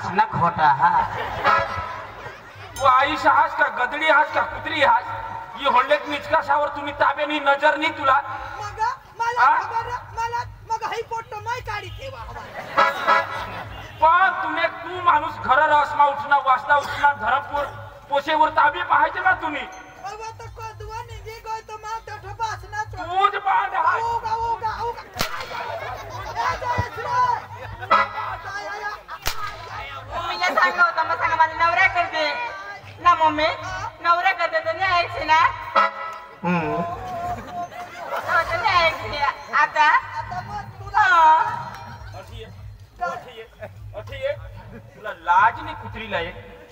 खटाच ना खोटा हा तू आईश हास का गदडी हास का कुत्री हास ही होंडेक निचकाशावर तुम्ही ताब्यानी नजर नाही तुला पण तुम्ही तू माणूस घर रसमा उठणं वाचता उठणं धरमपूर पोशेवर ताबे पाहायचे ना तुम्ही तूच बांध मम्मीला सांगा होता मग सांगा मला नवऱ्या करते ना मम्मी नवऱ्या करते तर नाही ऐकते ना नाही ऐकते आता तुला लाज नाही कुत्रीला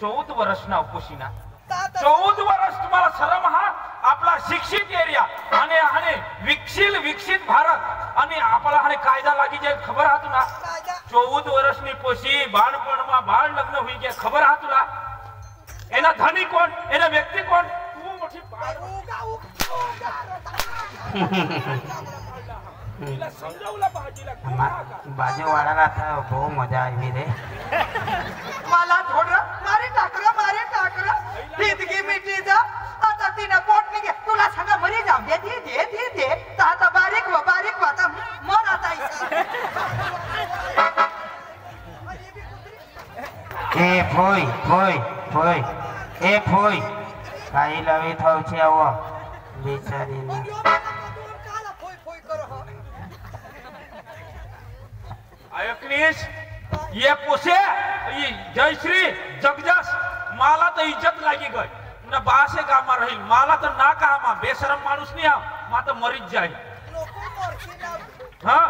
14 वर्ष ना उपोशीना 14 वर्ष तुम्हाला शरम हा आपला शिक्षित एरिया आणि आणि विकसित भारत आणि आपला आणि कायदा लागी जे खबर हा तुला 14 वर्षनी पोशी बाळपणमा बाळ लग्न होई जे खबर हा तुला एना धनी कोण एना व्यक्ती कोण तू मोठी बाजूवाडाला आता भाऊ मजा आली रे मला थोडं मारे टाकलं तितकी मिठी जा आता तिनं पोट निघे तुला सांगा मरी जाऊ दे तर आता बारीक आता मर आता ए फोय ए फोय काही लवी थावची आव बिचारीने अयकनीश ये पोसे जयश्री जगजस मला तर इज्जत लागी गई ना बासे कामा राहील मला तर ना कामा बेशरम माणूस नाही मा तर मरीच जाईल हा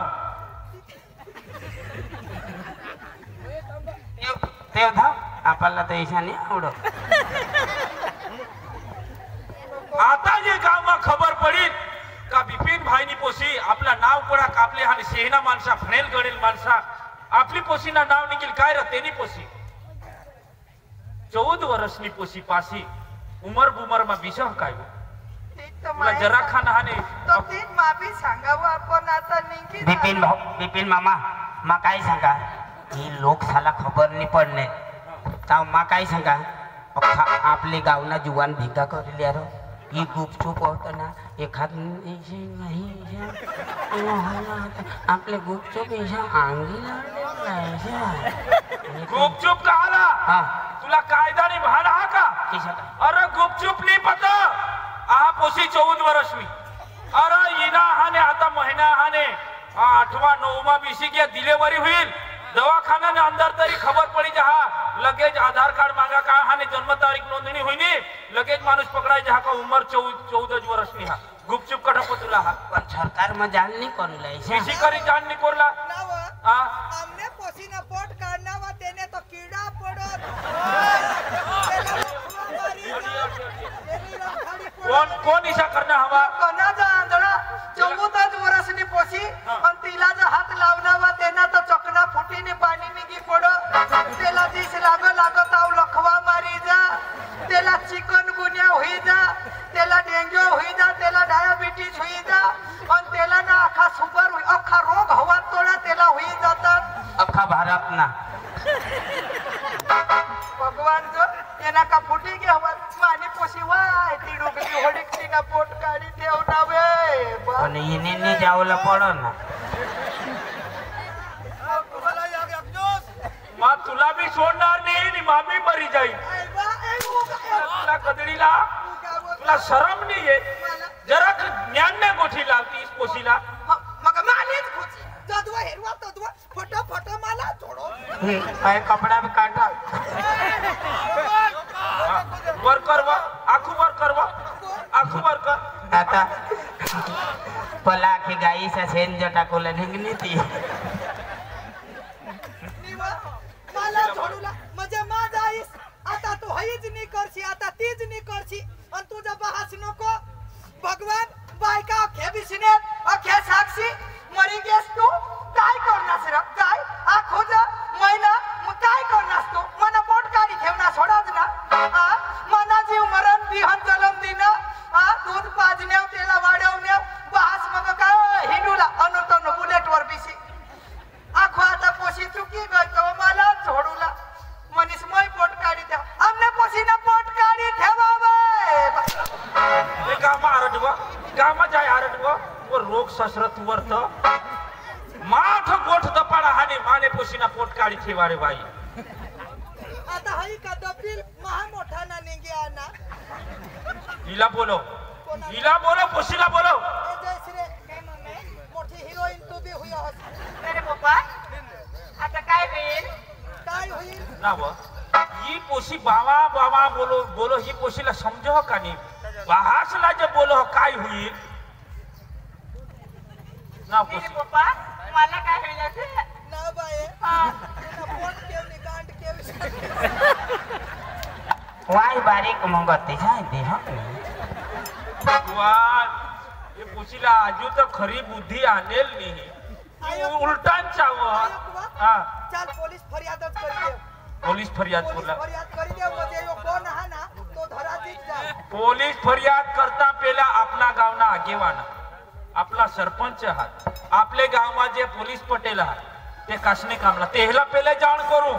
ते था आपल्याला तर ईशा नाही आवडत आता जे कामा खबर पडील का बिपिन भाईनी पोसी आपला नाव कोणा कापले आणि सेना माणसा फणेल गडेल माणसा आपली पोसीना नाव निघेल काय र तेनी पोसी 14 वर्षनी पोसी पासी उमर बुमर मा विषय काय तुला जरा खाना हाने तो तीन माफी सांगावं आपण आता निघी बिपिन मामा मा काय सांगा ही लोक साला खबर नाही पडणे ताव मा काय सांगा आपले गावना जुवान भिका करली यार ही गुपचूप होत ना एखाद आपले गुपचूप गुपचूप का आला तुला कायदा नाही भाडा हा का अरे गुपचूप नाही पता आ पोसी 14 वर्ष मी अरे इना हाने आता महिना हाने 8वा 9वा बीसी की डिलीवरी हुई दवाखाना ने अंदर तरी खबर पड़ी जहा लगेज आधार कार्ड मांगा का हाने जन्म तारीख नोंदणी हुई नी लगेज मानुष पकड़ाई जहा का उम्र 14 वर्ष नी हा गुपचूप कटा पतुला हा पण सरकार में जान नहीं कोरला किसी करी जान नहीं कोरला हमने पोसीना पोट काढना वा तेने तो कीड़ा पडत कोण इशा करना हवा कोणा जांदळा 14 वर्षनी पोसी पण तिला जर हात लावना वा तेना तो चकना फुटीने पाणी निघी पड तेला दिस लागत आव लखवा मारी जा तेला चिकन गुन्या होई जा तेला डेंग्यू होई जा तेला डायबिटीज होई जा पण तेला ना अखा सुगर होई अखा रोग हवा तोडा तेला होई जातात अख्खा भारत ना भगवान जो तेना का फुटी गे हवा मानी पोसी वाय ती डोकली होडीक तिना पोट काढी ठेवना वे पण इने जावला पडो ना मा तुला भी सोडणार नाही आणि मा भी मरी जाईल तुला कदडीला तुला शरम नाही आहे जरा ज्ञान नाही गोठी लावती पोशीला मग मानीच खुची जदवा हेरवा तदवा फट मला छोडो काय कपडा भी काटा वर करवा आखू वर करवा आखू वर कर आता पला की गाईचा शेण जटाकोला निघली ती मला छोडूला म्हणजे माझा आईस आता तू हईच नाही करशी आता तीच नाही करशी आणि तुझा बहास नको भगवान बायका अख्या बिसने अख्या साक्षी मरी गेस तू काय करणास रे काय आखो जा महिना मग काय करणास तू मना पोट काढी ठेवना सोडाच ना मना जीव मरण बिहन जलम दिन दूध पाजण्याव तेला वाढवण्याव बहास मग काय हिंडूला अनुतन बुलेट वर बिसी रोग ससरत वरत माठ गोठ दपाडा हाने माने पोशीना पोट काढी ठेवारे बाई आता हई का दपील महा मोठा ना निघे आना हिला बोलो पोशीला बोलो ए जयश्री काय मम्मी मोठी हिरोईन तू बी हुई होस अरे पप्पा आता काय होईल ना व ही पोशी बाबा बाबा बोलो ही पोशीला समजो का नाही बहासला जे बोलो काय होईल ना पोशी पप्पा मला काय होईल असे ना बाये तुला पोट केव नि गांड केव वाई बारीक मंगते जाय दे हा भगवान ये पोशीला आजू तर खरी बुद्धी आणेल नाही उलटान चावत हा चल पोलीस फरियादच करी दे पोलीस फरियाद बोला फरियाद करी दे म्हणजे यो कोण हा ना तो धरा जीत जा पोलीस फरियाद करता पेला आपला गावना आगेवाना आपला सरपंच आहात आपले गावमा जे पोलीस पटेल आहात ते कसने कामला तेहला पहिले जाण करू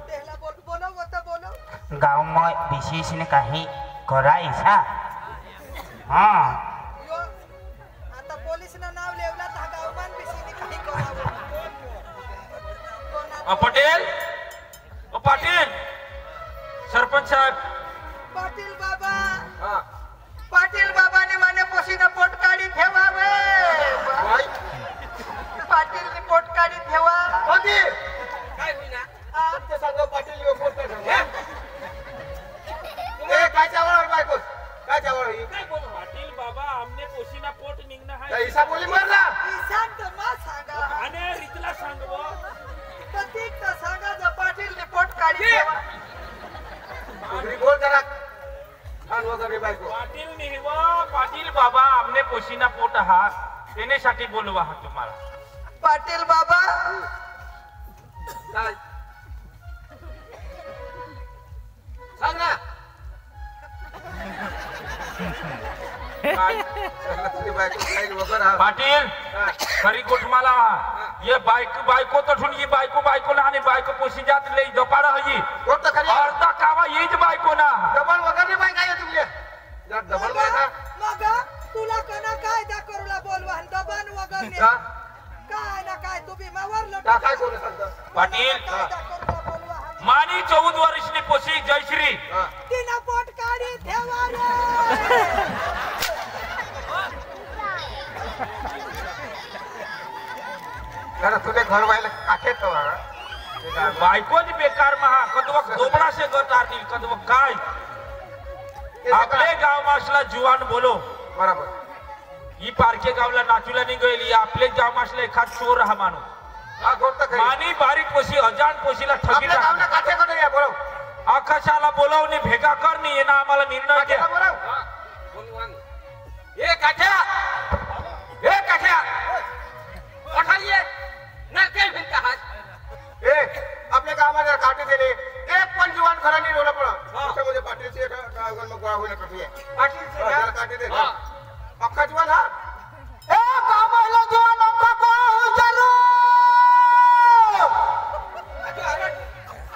तेहला बोलो होता बोलो गाव में विशेष ने काही करायस हा हाँ यो आता पोलीस ना नाव लेवला ता गावमान बिसीनी काही करावं पटेल पाटील सरपंच साहेब पाटील बाबाने माने पोशीना पोट काढी ठेवावे पाटील ने पोट काढी ठेवा होती काय होईना ते सांगा पाटील यो पोट काढी ए काय चावळ बायको काय चावळ ही काय बोल पाटील बाबा आमने पोशीना पोट निघणं त्या आहे हिसाब बोली मारला ईशान तर मा सांगा आणि रीतला सांगव प्रतीक तर सांगा जो पाटील ने पोट काढी ठेवा घरी बोल जरा छान वगैरे बायको पाटील बाबा आमने पोशीना पोट आहात येण्यासाठी बोलवा हा तुम्हाला पाटील बाबा काय सांग ना काय? तुझी बायको काय वगैरे हा. पाटील खरी गोठमाला ये बायको तो ठुन ये बायको ना आणि बायको पोशी जात लई दपाडा हई कोण तर खरी अर्धा कावा येईच बायको ना डबल वगैरे बाय काय तुमले जर डबल बाय का मग तुला कना काय दा करूला बोलवा दबान वगैरे का? काय ना काय तू बी मावरलं का काय कोण सांगता पाटील काय दा करूला बोलवा मानी 14 वर्षनी पोशी जयश्री हा तिना पोट काढी ठेवा रे जरा तुझे घर व्हायला काठे तो बायकोच बेकार महा कदव दोबडा से गतातील कदव काय आपले गाव मासला जुवान बोलो बरोबर ही पारखे गावला नाचूला निघेल आपले गाव मासला एखाद चोर हा माणूस हा कोण तर खरी मानी बारीक पोशी अजान पोशीला ठगी आपल्या गावना काठे कडे या बोलव आकाशाला बोलावणे भेगा करणे येणं आम्हाला निर्णय काठेला घ्या बोलव ए काठ्या पठालिए ना काय भिंत हात ए आपल्या गावाला काटे दिले एक पण जुवान घरांनी रोला पडा त्याच्यामध्ये पाटीलचे गावगण मग गोळा होईल कठे पाटीलचे काटे दे अख्खा जुवान हा ए कामाला जीवा नको को उचलो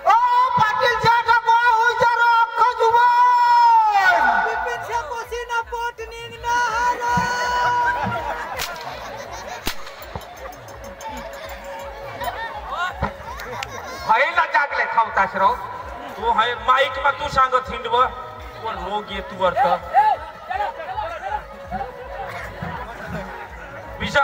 ओ पाटील जागा को उचलो अख्खा जुवान पिपिनच्या पोसीना पोट निघणार हायला जागले खावतास राव तू हाय माईक मा तू सांगत हिंडव कोण रोग येतो वर्त बिशा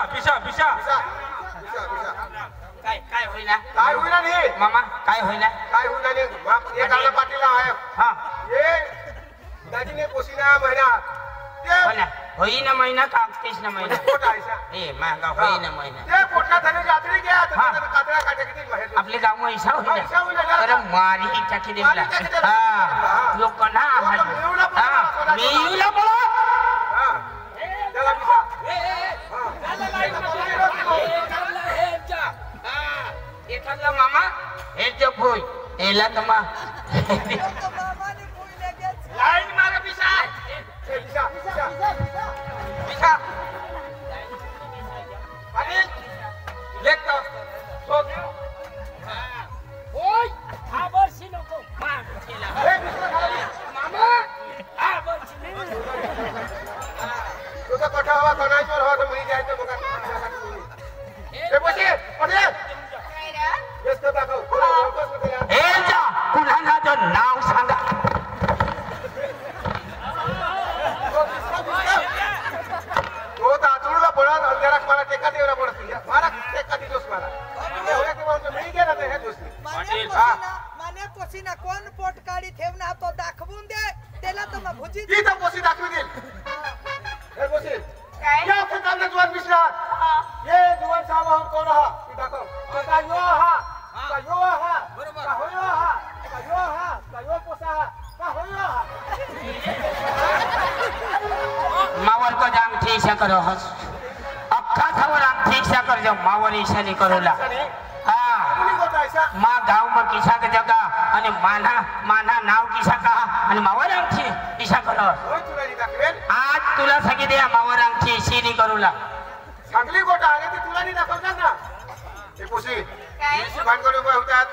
काय होईना काय होईना नाही मामा काय होईना काय होईना नाही बाप ये गावला पाटील आहे हा ये दाजीने पोसीना महिना ते होईना होईना महिना का 31 महिना पोट आहे ए महंगा होईना महिना ते पोटला थाने यात्री घ्या तर हा. कातरा काटे किती बाहेर आपले गाव में ऐसा ऐसा होईना होईना. अरे मारी ही टाकी देला मारी टाकी देला. हा लोक ना मिळूला बोला. हा मिळूला बोला हा त्याला बिसा एखादा मामा हे जप होय एला तमा मामाने पुढे गेच लाईन मारा पिसा बिसा पिसा पाटील लेखतो सोड ओय हा वर्षी नको मार केला ए बिसा खाली मामा हा वर्षी तुझा कठा हवा कोणाचोर हवा तर मुली जायचं बघा पोसीना कोण पोट काढी ठेवणार तो दाखवून दे त्याला तर मग भुजी ती तर पोसी दाखवी देईल हे पोसी काय या खताला जुवान विश्रात ये जुवान सामाहून कोण हा ती दाखव का यो हा का यो हा का होयो हा का यो हा का यो पोसा हा का होयो हा मावर को जाम ठीक से करो हस अक्खा थावर आम ठीक से कर जो मावर ईशा नहीं करोला हाँ कुणी गोटा ऐसा माँ गाँव में किसा के जगह अने माना माना नाव किसा कहा अने मावर आम ठीक ईशा करो होय तुला नी दाखवेल आज तुला सगी दे मावर आम ठीक इशी नहीं करोला चांगली गोटा आली ती तुला नी दाखवणार ना हे पोसी काय येशी भानगड उभे होतात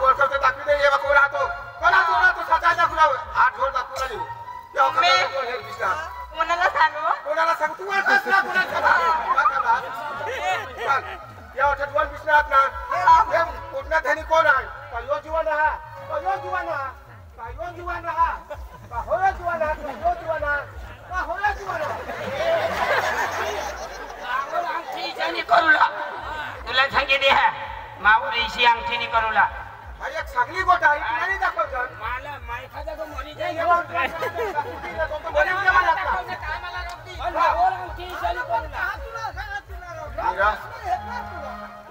वरचं दाखवी दे ये बा कोण राहतो सचा दाखवला आठ जोर दाखवला नी या खताला कोण हे दिसतात कोणाला सांगू कोणाला सांग तू वाटस ना कोणाला या वाटत वन विश्रात ना हे कुठला धनी कोण आहे का यो जीवन हा का यो जीवन हा का यो जीवन हा का होय जीवन हा का यो जीवन हा का होय जीवन मावर आम ठीक नहीं करोला तुला सगी दे मावर इशी आम ठीक नहीं करोला हा एक चांगली गोटा आहे तुला नाही दाखवत माला मायखा जगह मरी जाए ये बात तो बरी देवा लागला मावर आम ठीक इशी नहीं करोला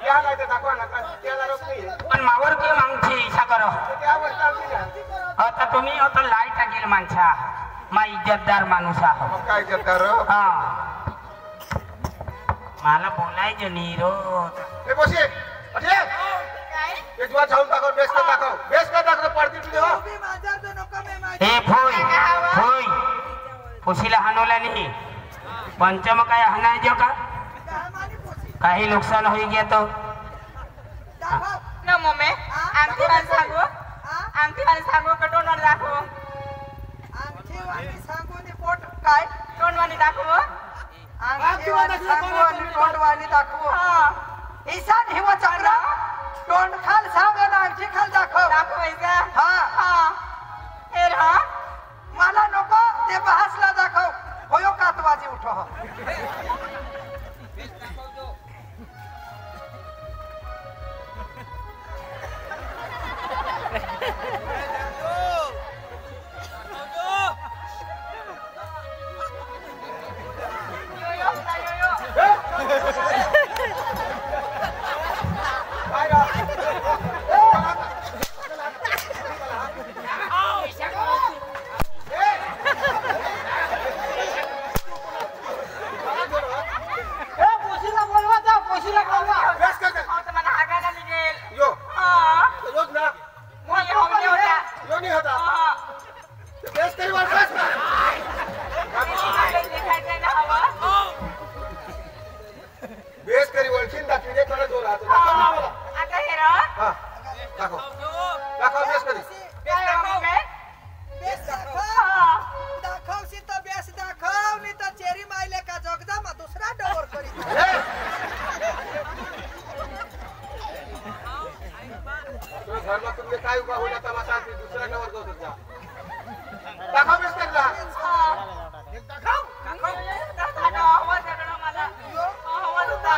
या नाही तर दाखवा ना त्याला रोक नाही पण मावर के मागची इच्छा करो त्या वर्षात आता तुम्ही आता लाईट टाकेल माणसा मा इज्जतदार माणूस आहो काय करता रो हा मला बोलायचं नाही रोज हे बोशी अरे काय ये जुवा जाऊन दाखव बेस का दाखव पडती तुझे हो तुम्ही माझ्यावर जो नको मी माझ्या हे फोय पुशीला हानवला नाही पंचम काय हाणायचो का मानी पोसी काही नुकसान होई गया तो दाखव न मम्मी आमची वाली सांगू आमची वाली सांगू का तोंडवाणी दाखवू आमची वाणी सांगून पोट काय तोंडवाणी दाखवू आमची वाणी सांगू आणि तोंड वाणी दाखवू हा ईशान हिवा चांगला तोंड खाल सांग आणि आमची खाल दाखव दाखवायचं हा हा हे हा मला नको ते बहासला दाखव होयो कातवाजी उठो हो बेस कर हो तर मला हागायला निघेल यो हा रोज ना मी हवली होत्या यो नाही होता हा बेस करी वर बेस ना देखायचं ना हवा बेस करी वळखीन दाखवी दे कोणा जोर राहतो दाखव ना मला आता हे रा हा दाखव बेस करी काय मम्मी बेस दाखव हा दाखवशी तर बेस दाखव नाही तर चेरी मायले का जगदा मा दुसरा डोर करी तो घरमा तुमने काय उभा होता तमाशा दुसरा नवर जाऊ जा दाखव बेस करला आवाज येतो मला आवाज होता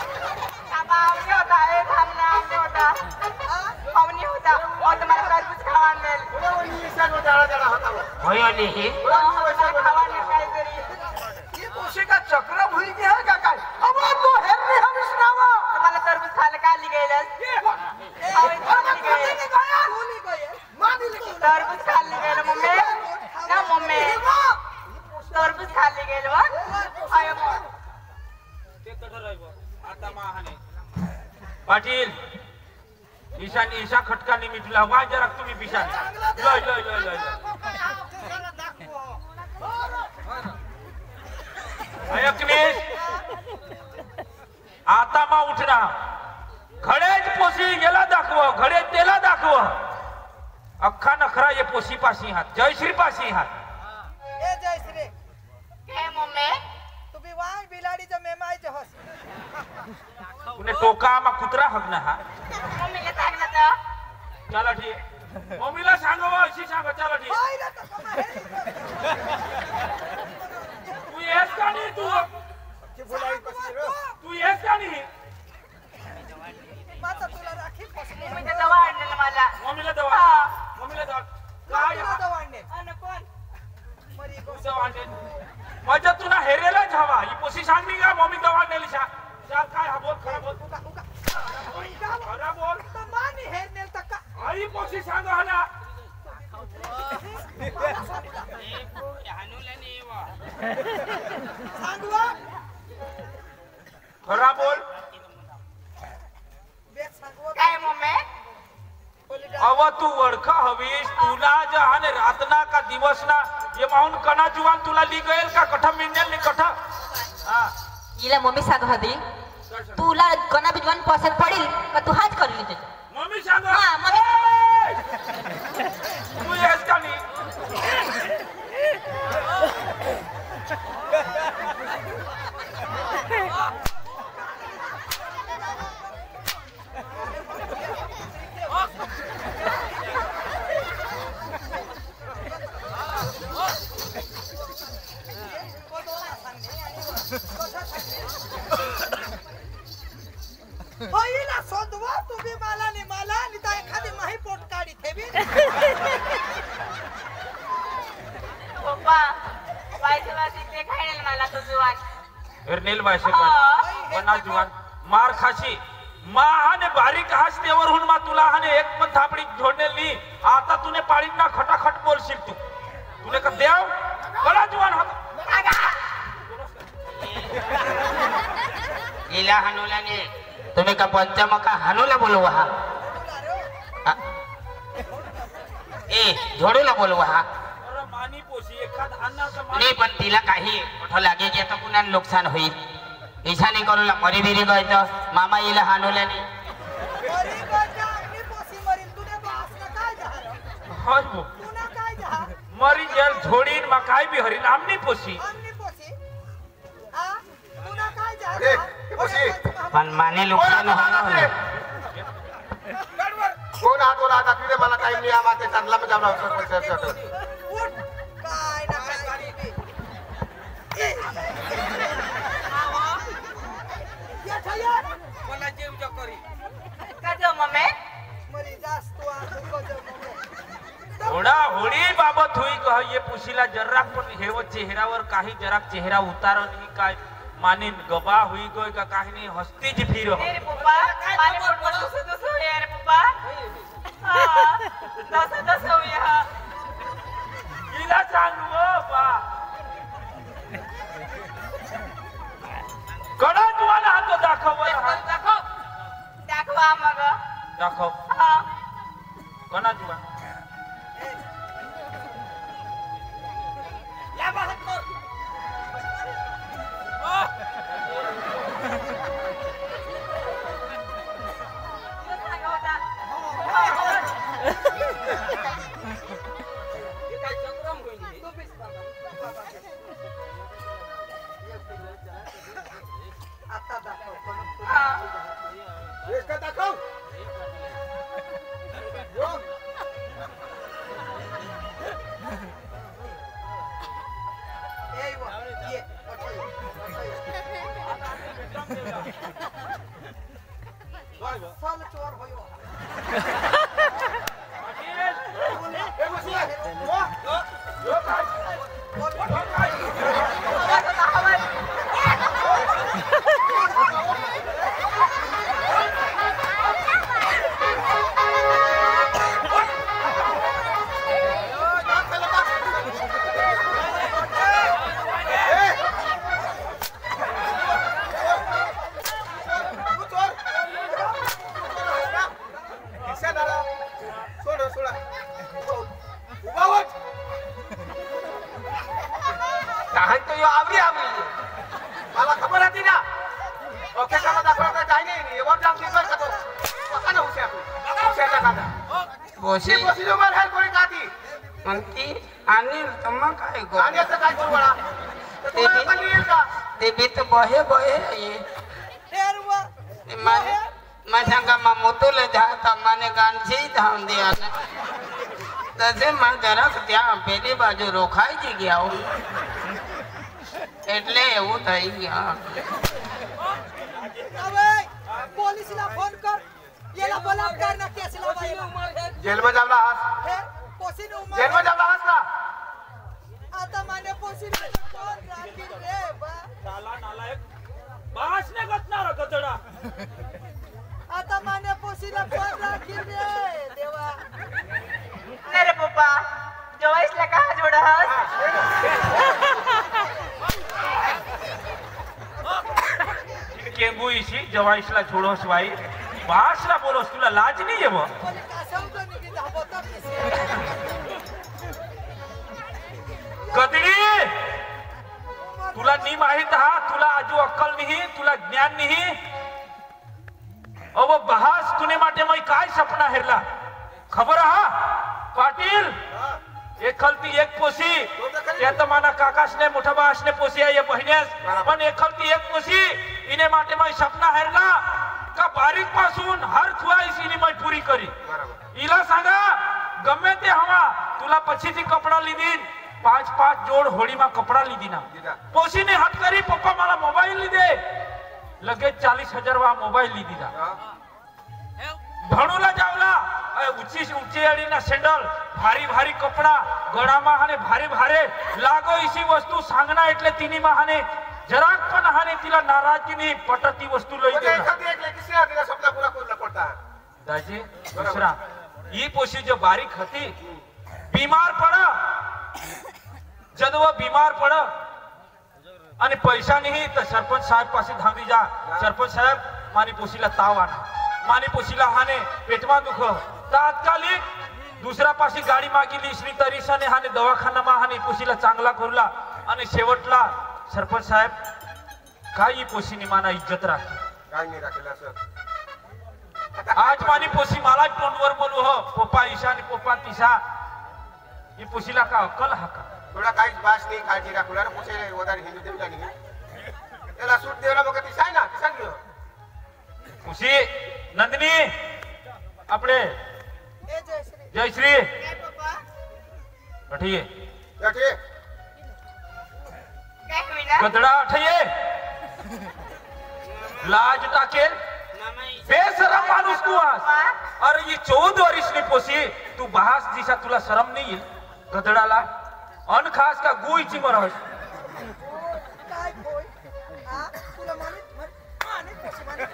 पावनी होता हे थांबना आमने होता पावनी होता और तुम्हाला तरबूज खावा मिळेल कोणी ईशान जाळा जाळा होता होयोली ही खावा नाही काहीतरी ही पोशी का चक्र भुलगी है का काय अब तो हेरनी हम इसनावा तुम्हाला तरबूज खायला का निघेलच तरबूज खाल्ली गेलं मम्मी ना मम्मी तरबूज खाल्ली गेलो पाटील ईशा खटकाने मिटला वा जरा तुम्ही पिशान लय अयकनेश आता मा उठना घडेच पोसी गेला दाखव घडे तेला दाखव अख्खा नखरा ये पोसी पासी हात जयश्री पासी हात ए जयश्री हे मम्मी तुम्ही वाय बिलाडीचं मेमायचे हस तुने टोका मा कुत्रा हगना हा मम्मीला सांगलं तर चला ठीक मम्मीला सांगावं अशी सांगा चला ठीक पाहिलं तर कमा हेरनी तू ती बोलाई कशी रे तू येस का नाही माझा तुला राखी फसली मी तर दवा आणलेला मला मम्मीला दवा हा. मम्मीला दवा काय तुला दवाडणे आणि कोण मरी गोष्ट दवा आणले माझ्या तुला हेरेला जावा ही पोशी सांगली का मम्मी दवा आणलेली शा चाल काय हा बोल खरा बोल उगा उगा खरा बोल तर मानी हे नेल तक आई पोशी सांग हला सांगवा खरा बोल बेक सांगवा काय मम्मी अव तू वडखा हवीस तुला जहाने रातना का दिवस ना ये माहून कणा जुवान तुला ली गएल का कठा मिंजल नि कठा हा हिला मम्मी सांग होती तुला कोणा बिजवान पसंत पडेल का तू हाच करली तुझे मम्मी सांग हा मम्मी तू येस का नाही होईला सोदवा तुम्ही मला नि तर एखादी माही पोट काढी ठेवी पप्पा बायकोला तिथे खायला मला तो जुवान निर्नील भाषे कणा जुवान मार खाशी मा हाने बारीक हास तेवरहून मा तुला हाने एक पण थापडी झोडनेली आता तूने पाळीना खटाखट बोलशील तू तुने का देव कणा जुवान हा इला हनुलाने तुम्ही का पंचमका हनुला बोलवा हा आ. ए झोडूला बोलवा हा अरे मानी पोशी एखाद अन्नाचं नाही मानी पण तिला काही कुठं लागे की आता कुणाला नुकसान होईल इशाने करूला मरी बिरी गयचं मामा इला हानुल्याने मरी गोच्या अग्नी पोसी मरील तुने बास ना काय जहार हाय बो तुना काय जहार मरी जेल झोडीन मा काय बी हरीन आमनी पोशी अग्नी पोसी आ तुना काय जहार अरे, पोसी. पण माने नुकसान होणार कोण हात वर आता तुझे मला टाइम नाही आम्हाला ते चांगला मजा सरपंच उठ काय ना काय या छया का जो मम्मी मरी जास्त थोडा होळी बाबत हुई कह ये पुशीला जर्राक पण हेव चेहरावर काही जराक चेहरा उतार नाही काय मानिन गबा हुई गय का काही नाही हस्ती जी फिर रे पप्पा माने पोट में दुसो होया रे पप्पा हा दस होया इला सांगू बा कडा जुवान हात दाखव दाखवा मग दाखव हा कणा जुवान या बाहेर कर सांगा होता आता दाखव हा का दाखव ए वा ये चल चोर होयो मला खबर होती ना ओके का दाखवता काही नाही एवढं जाम किती का तो पका ना हुशार काका पोशी पोसी जो मार कोणी काती म्हणती आणि तुम्हा काय गो आणि असं काय करू बळा ते तुम्हाला पण येईल का ते भी तो बहे बहे ये फेर वा माने मैं सांगा मा मोतुले जाता माने गांधी धाम दिया तसे मैं जरा त्या पेली बाजू रोखाई जी गया हूँ એટલે એવું થઈ ગયું હવે પોલીસला फोन कर याला बलात्कारना केस लावायला जेल में जावला हास हे पोसीन उमर जेल में जावला हास ना आता माने पोसीन कोण राखी रे बा नाला नालायक बासने गतणार गतडा आता माने पोसीला कोण राखी रे देवा नाही रे पप्पा जवाईसला का जोडस केंगू इशी जवाईसला छोडोस बाई बासला बोलोस तुला लाज नाही येव पण कासवतो निघी धाबतो किसे गदडी तुला नी माहित हा तुला आजू अक्कल नाही तुला ज्ञान नाही अव बहास तुने माटे मैं काय सपना हेरला खबर हा पाटील एकलती एक पोसी त्या तर माना काकासने मोठा बासने पोसी आहे या बहिण्यास पण एकलती एक पोसी इने माटे मैं सपना हेरला का बारीक पासून हर ख्वाहिश इने मैं पूरी करी इला सांगा गमे ते हवा तुला पछीची कपडा लीधीन 5-5 जोड होळीमा कपडा लीधीना पोसीने हट करी पप्पा मला मोबाईल लीधे लगेच 40,000 वा मोबाईल लीधीना भणूला जावला ऊंची ऊंची अडीना सेंडल भारी भारी कपडा गळा माहाने भारी भारे लागो इसी वस्तू सांगना એટલે तिनी माहाने जराक पण हाने तिला नाराजगी पटती वस्तू लई मुझे देना एक एक किसी आदमी का सपना पूरा करना पड़ता है दाजी दुसरा ही पोशी जो बारीक होती बीमार पड़ा जब वो बीमार पड़ा आणि पैसा नहीं तो सरपंच साहेब पासे धामी जा सरपंच साहेब मानी पोशीला ताव आना मानी पोशीला हाने पेटमा दुख तात्कालिक दुसरा पाशी गाडी मागिली श्री तरीसाने हाने दवाखाना मा हाने पोशीला चांगला करूला आणि शेवटला सरपंच साहेब काय ही पोशीनी माना इज्जत राखी काय नाही राखेला सर आज मानी पोशी मला तोंडवर बोलू हो पप्पा ईशा आणि पप्पा तिशा ही पोशीला का अक्कल हा का थोड़ा काहीच बास नाही काळजी राखूला पुसे वदार हिंदू देवला नाही त्याला सूट देवला मग ती सांग ना ती सांग घेऊ पोशी नंदिनी आपले ए जयश्री जयश्री काय पप्पा अठिये याचे काय होईना गदडा अठिये लाज टाकेल बेशरम माणूस तू आज अरे ये 14 वर्षनी पोसी तू बहास दिशा तुला शरम नाही येईल गदडाला अन खास का गुईची मरस काय होय हा तुला माने माने पोसी माने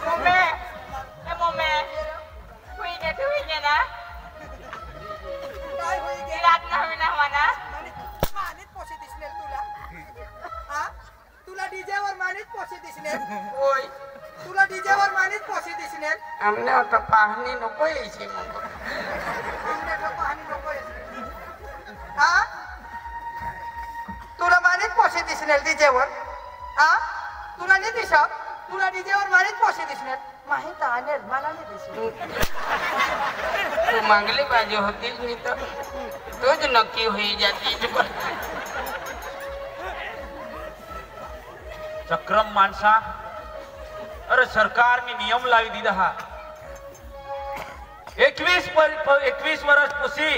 मम्मी ए मम्मी होईने ना काय होई गे रात ना होईना म्हणा मानेच पोसे दिसले तुला हा तुला डीजे वर मानेच पोसे दिसले ओय तुला डीजे वर मानेच पोसे दिसले अमने आता पाहणी नको यायची मग आमने का पाहणी नको हा तुला मानेच पोसे दिसले डीजे वर हा तुला नाही दिसत तुला डीजे वर मानेच पोसे दिसले माहित आहे मला नाही दिसत तू मागली पाहिजे होतीस मी तर तोच नक्की होई जाती चक्रम माणसा अरे सरकारने नियम लावी दिला हा 21 वर्ष पोसी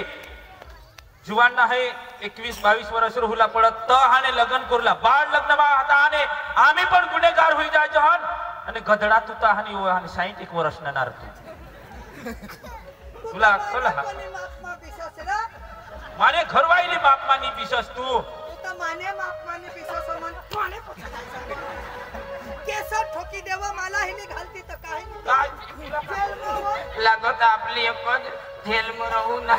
जुवान आहे 21-22 वर्ष हुला पडत त हाने लग्न करूला बाळ लग्न बा आता हाने आम्ही पण गुन्हेगार होई जायचो हन आणि गदडा तू ता हानी हाने 61 वर्ष नणार तू तुला अक्कल हा मापमा विश्वास रे माने घरवाईली बापमानी बिसस तू तू तर माने मापमाने विश्वास मन माने केस ठोकी देवा मला हिने घालती तर काय काय जेल मावा लागत आपली एकच जेल में रहू ना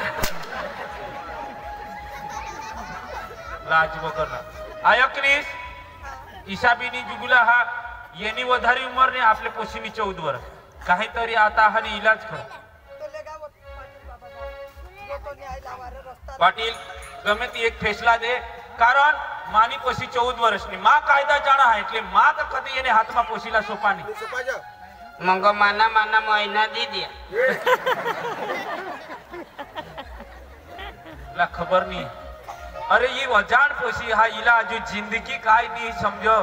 लाज वगैरे आयक्रिस इसाबीनी जुगुला हा येनी वधारी उमर ने आपले पोशीनी 14 वर्ष काहीतरी आता हानी इलाज कर तो लेगावत पाटील बाबा जो तो न्याय लावार रस्ता पाटील गमे ती एक फैसला दे कारण मानी पोशी 14 वर्षनी मा कायदा जाणा आहे એટલે मा तर कधी येणे हातमा पोशीला सोपानी सुपाजा मग माना माना महिना दी दिया ला खबर नहीं अरे ये अजान पोशी हा इला जो जिंदगी काय नहीं समझो